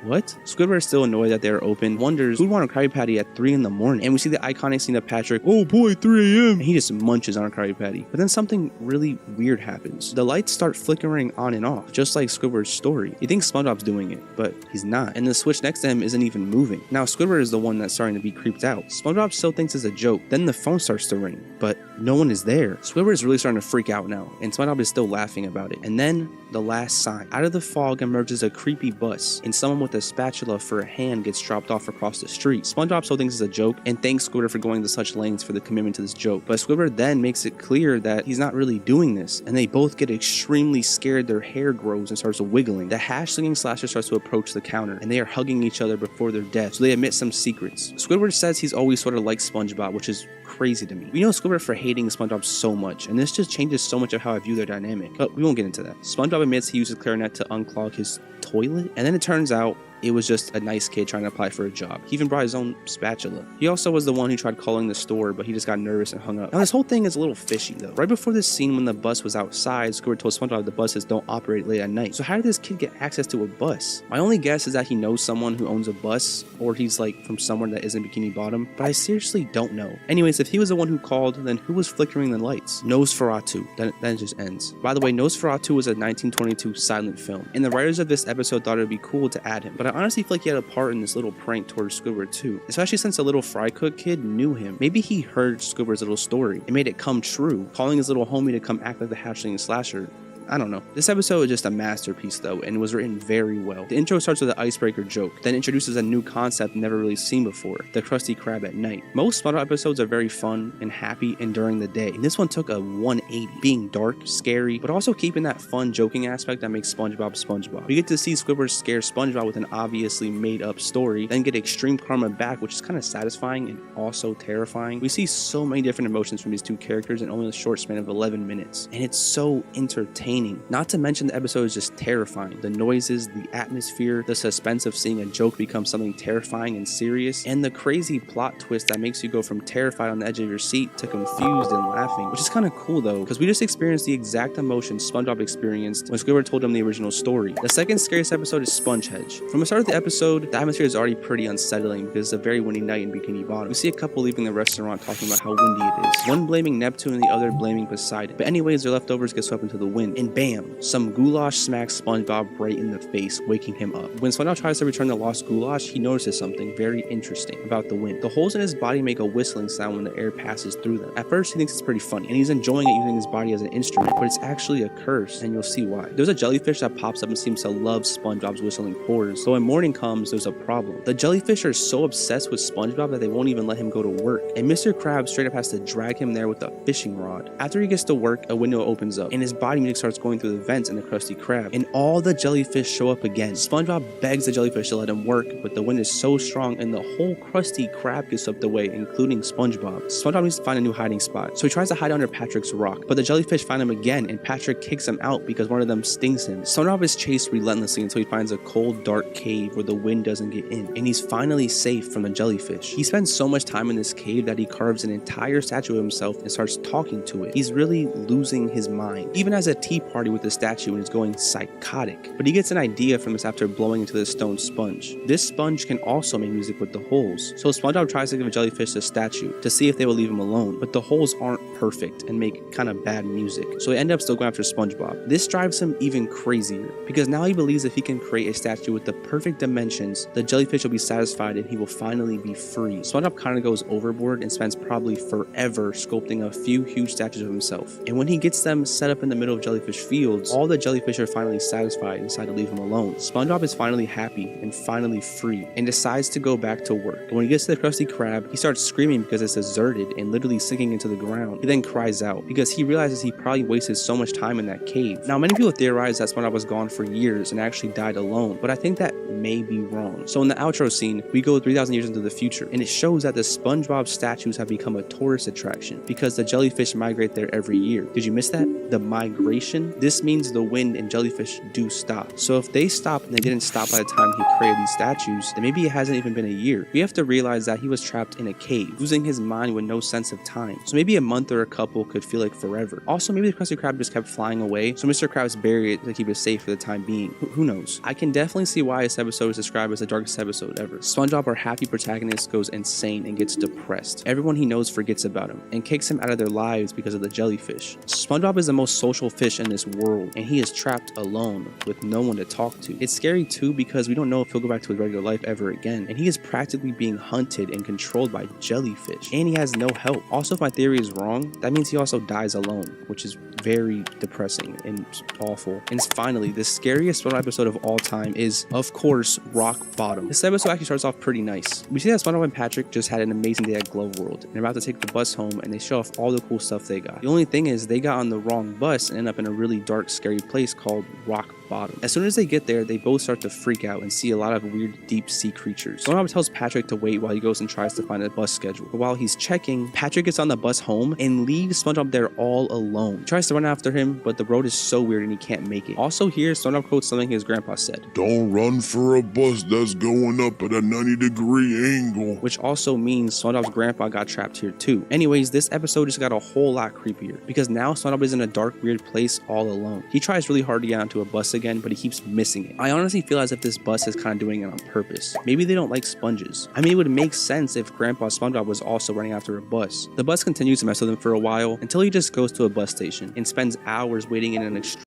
What? Squidward is still annoyed that they're open, wonders who'd want a Krabby Patty at 3 in the morning, and we see the iconic scene of Patrick, oh boy, 3 a.m. and he just munches on a Krabby Patty. But then something really weird happens. The lights start flickering on and off, just like Squidward's story. You think SpongeBob's doing it, but he's not, and the switch next to him isn't even moving. Now Squidward is the one that's starting to be creeped out. SpongeBob still thinks it's a joke. Then the phone starts to ring, but no one is there. Squidward is really starting to freak out now, and SpongeBob is still laughing about it. And then the last sign. Out of the fog emerges a creepy bus, and someone with a spatula for a hand gets dropped off across the street. SpongeBob still thinks it's a joke and thanks Squidward for going to such lengths for the commitment to this joke. But Squidward then makes it clear that he's not really doing this, and they both get extremely scared. Their hair grows and starts wiggling. The hash-slinging slasher starts to approach the counter, and they are hugging each other before their death, so they admit some secrets. Squidward says he's always sort of liked SpongeBob, which is crazy to me. We know Squidward for hating SpongeBob so much, and this just changes so much of how I view their dynamic, but we won't get into that. SpongeBob admits he uses clarinet to unclog his toilet, and then it turns out it was just a nice kid trying to apply for a job. He even brought his own spatula. He also was the one who tried calling the store, but he just got nervous and hung up. Now this whole thing is a little fishy though. Right before this scene when the bus was outside, Squidward told SpongeBob the buses don't operate late at night. So how did this kid get access to a bus? My only guess is that he knows someone who owns a bus, or he's like from somewhere that isn't Bikini Bottom, but I seriously don't know. Anyways, if he was the one who called, then who was flickering the lights? Nosferatu. Then it just ends. By the way, Nosferatu was a 1922 silent film, and the writers of this episode thought it would be cool to add him, but I honestly feel like he had a part in this little prank towards Squidward too, especially since the little fry cook kid knew him. Maybe he heard Squidward's little story and made it come true, calling his little homie to come act like the hatchling slasher. I don't know. This episode is just a masterpiece though, and was written very well. The intro starts with an icebreaker joke, then introduces a new concept never really seen before, the Krusty Krab at night. Most SpongeBob episodes are very fun and happy and during the day, and this one took a 180, being dark, scary, but also keeping that fun joking aspect that makes SpongeBob SpongeBob. We get to see Squidward scare SpongeBob with an obviously made up story, then get extreme karma back, which is kind of satisfying and also terrifying. We see so many different emotions from these two characters in only a short span of 11 minutes, and it's so entertaining. Not to mention the episode is just terrifying. The noises, the atmosphere, the suspense of seeing a joke become something terrifying and serious, and the crazy plot twist that makes you go from terrified on the edge of your seat to confused and laughing, which is kind of cool though, because we just experienced the exact emotion SpongeBob experienced when Squidward told him the original story. The second scariest episode is Spongehedge. From the start of the episode, the atmosphere is already pretty unsettling because it's a very windy night in Bikini Bottom. We see a couple leaving the restaurant talking about how windy it is, one blaming Neptune and the other blaming Poseidon. But anyways, their leftovers get swept into the wind, and bam, some goulash smacks SpongeBob right in the face, waking him up. When SpongeBob tries to return the lost goulash, he notices something very interesting about the wind. The holes in his body make a whistling sound when the air passes through them. At first, he thinks it's pretty funny, and he's enjoying it using his body as an instrument, but it's actually a curse, and you'll see why. There's a jellyfish that pops up and seems to love SpongeBob's whistling pores, so when morning comes, there's a problem. The jellyfish are so obsessed with SpongeBob that they won't even let him go to work, and Mr. Krabs straight up has to drag him there with a fishing rod. After he gets to work, a window opens up, and his body music starts going through the vents in the Krusty Krab, and all the jellyfish show up again. SpongeBob begs the jellyfish to let him work, but the wind is so strong and the whole Krusty Krab gets swept away, including SpongeBob. SpongeBob needs to find a new hiding spot, so he tries to hide under Patrick's rock, but the jellyfish find him again, and Patrick kicks him out because one of them stings him. SpongeBob is chased relentlessly until he finds a cold, dark cave where the wind doesn't get in, and he's finally safe from the jellyfish. He spends so much time in this cave that he carves an entire statue of himself and starts talking to it. He's really losing his mind. He even has a tea party with the statue and is going psychotic, but he gets an idea from this after blowing into the stone sponge. This sponge can also make music with the holes, so SpongeBob tries to give a jellyfish the statue to see if they will leave him alone, but the holes aren't perfect and make kind of bad music, so they end up still going after SpongeBob. This drives him even crazier, because now he believes if he can create a statue with the perfect dimensions, the jellyfish will be satisfied and he will finally be free. SpongeBob kind of goes overboard and spends probably forever sculpting a few huge statues of himself, and when he gets them set up in the middle of jellyfish fields, all the jellyfish are finally satisfied and decide to leave him alone. SpongeBob is finally happy and finally free and decides to go back to work. But when he gets to the Krusty Krab, he starts screaming because it's deserted and literally sinking into the ground. He then cries out because he realizes he probably wasted so much time in that cave. Now, many people theorize that SpongeBob was gone for years and actually died alone, but I think that may be wrong. So in the outro scene, we go 3,000 years into the future, and it shows that the SpongeBob statues have become a tourist attraction because the jellyfish migrate there every year. Did you miss that? The migration? This means the wind and jellyfish do stop. So if they stop and they didn't stop by the time he created these statues, then maybe it hasn't even been a year. We have to realize that he was trapped in a cave, losing his mind with no sense of time. So maybe a month or a couple could feel like forever. Also, maybe the Krusty Krab just kept flying away, so Mr. Krabs buried it to keep it safe for the time being. Who knows? I can definitely see why this episode is described as the darkest episode ever. SpongeBob, our happy protagonist, goes insane and gets depressed. Everyone he knows forgets about him and kicks him out of their lives because of the jellyfish. SpongeBob is the most social fish in this world, and he is trapped alone with no one to talk to. It's scary too because we don't know if he'll go back to his regular life ever again, and he is practically being hunted and controlled by jellyfish, and he has no help. Also, if my theory is wrong, that means he also dies alone, which is very depressing and awful. And finally, the scariest SpongeBob episode of all time is, of course, Rock Bottom. This episode actually starts off pretty nice. We see that SpongeBob and Patrick just had an amazing day at Glove World, and they're about to take the bus home, and they show off all the cool stuff they got. The only thing is, they got on the wrong bus and end up in a really dark, scary place called Rock Bottom. As soon as they get there, they both start to freak out and see a lot of weird deep sea creatures. SpongeBob tells Patrick to wait while he goes and tries to find a bus schedule. But while he's checking, Patrick gets on the bus home and leaves SpongeBob there all alone. He tries to run after him, but the road is so weird and he can't make it. Also here, SpongeBob quotes something his grandpa said. Don't run for a bus that's going up at a 90-degree angle. Which also means SpongeBob's grandpa got trapped here too. Anyways, this episode just got a whole lot creepier because now SpongeBob is in a dark, weird place all alone. He tries really hard to get onto a bus again, but he keeps missing it. I honestly feel as if this bus is kind of doing it on purpose. Maybe they don't like sponges. I mean, it would make sense if Grandpa SpongeBob was also running after a bus. The bus continues to mess with him for a while until he just goes to a bus station and spends hours waiting in an extreme.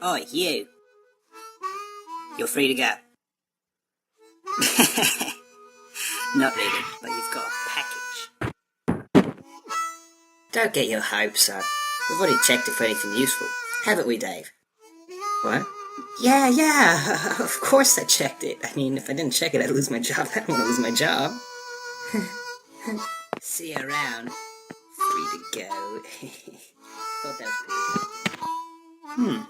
Oi, you. You're free to go. Not really, but you've got a package. Don't get your hopes up. We've already checked it for anything useful. Haven't we, Dave? What? Yeah, of course I checked it. I mean, if I didn't check it, I'd lose my job. I don't want to lose my job. See you around. Free to go. Thought that was pretty good.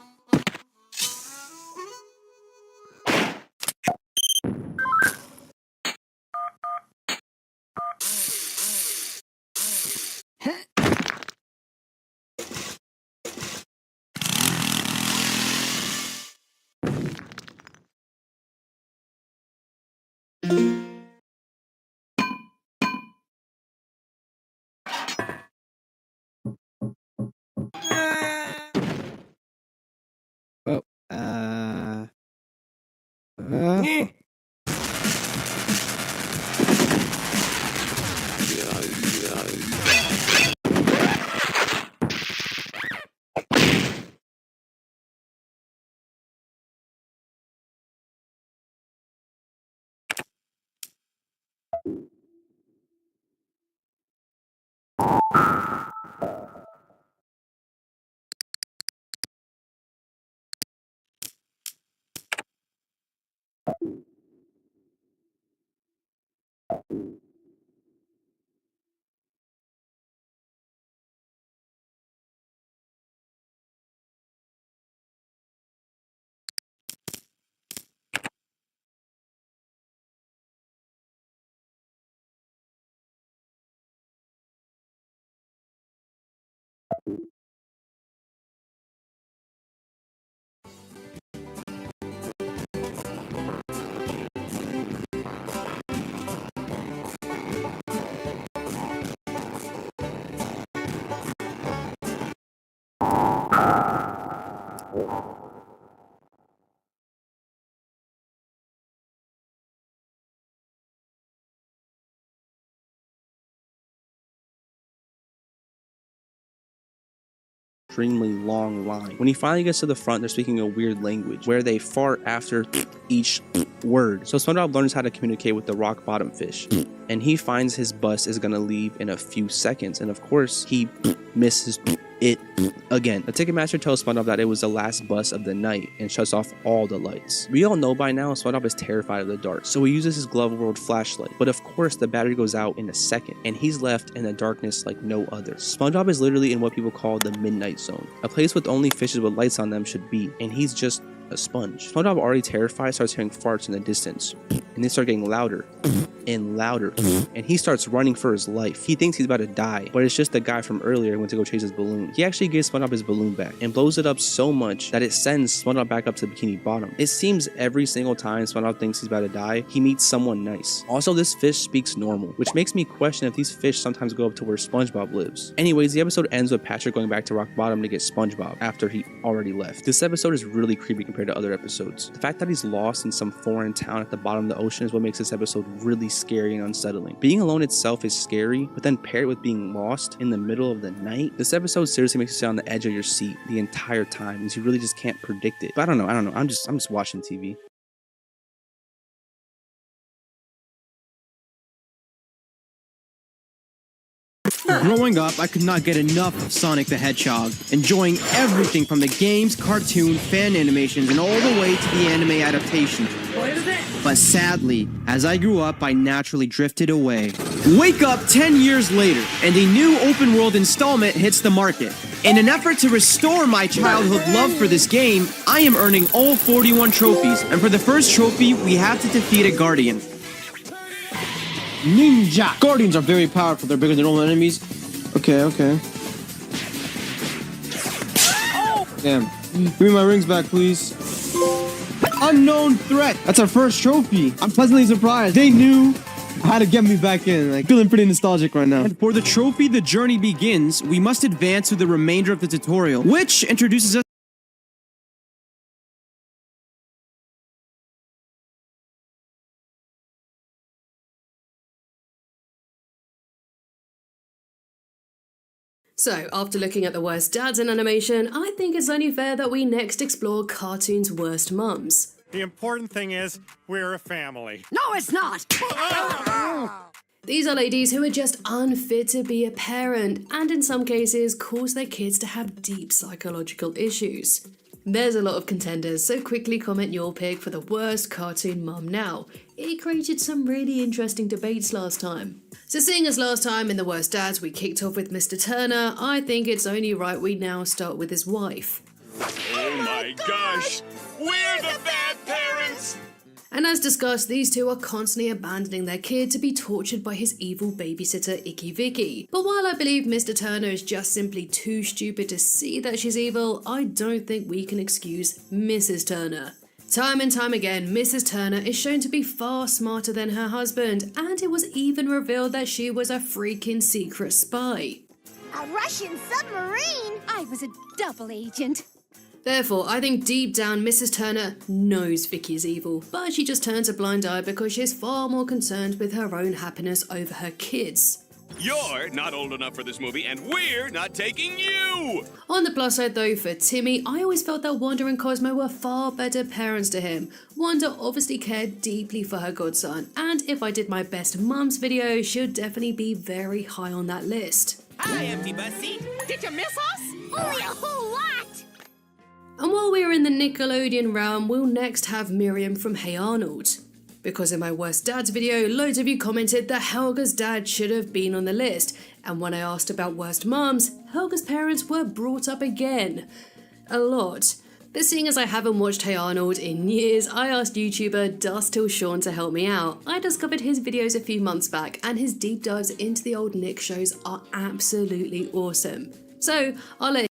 Extremely long line. When he finally gets to the front, they're speaking a weird language where they fart after each word. So SpongeBob learns how to communicate with the rock bottom fish, and he finds his bus is gonna leave in a few seconds, and of course he misses it again. The Ticketmaster tells SpongeBob that it was the last bus of the night and shuts off all the lights. We all know by now SpongeBob is terrified of the dark, so he uses his Glove World flashlight, but of course the battery goes out in a second and he's left in the darkness like no other. SpongeBob is literally in what people call the midnight zone, a place with only fishes with lights on them should be, and he's just a sponge. SpongeBob, already terrified, starts hearing farts in the distance, and they start getting louder and louder, and he starts running for his life. He thinks he's about to die, but it's just the guy from earlier who went to go chase his balloon. He actually gives SpongeBob his balloon back and blows it up so much that it sends SpongeBob back up to the Bikini Bottom. It seems every single time SpongeBob thinks he's about to die, he meets someone nice. Also, this fish speaks normal, which makes me question if these fish sometimes go up to where SpongeBob lives. Anyways, the episode ends with Patrick going back to Rock Bottom to get SpongeBob after he already left. This episode is really creepy compared to other episodes. The fact that he's lost in some foreign town at the bottom of the ocean is what makes this episode really scary and unsettling. Being alone itself is scary, but then paired with being lost in the middle of the night, this episode seriously makes you sit on the edge of your seat the entire time because you really just can't predict it. But I don't know. I'm just watching TV. Growing up, I could not get enough of Sonic the Hedgehog, enjoying everything from the games, cartoon, fan animations, and all the way to the anime adaptation. But sadly, as I grew up, I naturally drifted away. Wake up 10 years later, and a new open-world installment hits the market. In an effort to restore my childhood love for this game, I am earning all 41 trophies, and for the first trophy, we have to defeat a Guardian. Ninja! Guardians are very powerful, they're bigger than normal enemies. Okay. Damn. Give me my rings back, please. Unknown threat! That's our first trophy. I'm pleasantly surprised. They knew how to get me back in. Like, feeling pretty nostalgic right now. For the trophy, the journey begins. We must advance through the remainder of the tutorial, which introduces us. So, after looking at the worst dads in animation, I think it's only fair that we next explore cartoons' worst mums. The important thing is, we're a family. No, it's not! These are ladies who are just unfit to be a parent, and in some cases cause their kids to have deep psychological issues. There's a lot of contenders, so quickly comment your pick for the worst cartoon mum now. It created some really interesting debates last time. So seeing as last time in the worst dads we kicked off with Mr. Turner, I think it's only right we now start with his wife. Oh my gosh! We're the bad parents! And as discussed, these two are constantly abandoning their kid to be tortured by his evil babysitter Icky Vicky. But while I believe Mr. Turner is just simply too stupid to see that she's evil, I don't think we can excuse Mrs. Turner. Time and time again, Mrs. Turner is shown to be far smarter than her husband, and it was even revealed that she was a freaking secret spy. A Russian submarine? I was a double agent. Therefore, I think deep down Mrs. Turner knows Vicky is evil, but she just turns a blind eye because she's far more concerned with her own happiness over her kids. You're not old enough for this movie, and we're not taking you! On the plus side though, for Timmy, I always felt that Wanda and Cosmo were far better parents to him. Wanda obviously cared deeply for her godson, and if I did my best mums video, she'd definitely be very high on that list. Hi, empty bus seat. Did you miss us? Only a whole lot! And while we're in the Nickelodeon realm, we'll next have Miriam from Hey Arnold. Because in my worst dads video, loads of you commented that Helga's dad should have been on the list, and when I asked about worst mums, Helga's parents were brought up again. A lot. But seeing as I haven't watched Hey Arnold in years, I asked YouTuber Dust Till Sean to help me out. I discovered his videos a few months back, and his deep dives into the old Nick shows are absolutely awesome. So I'll let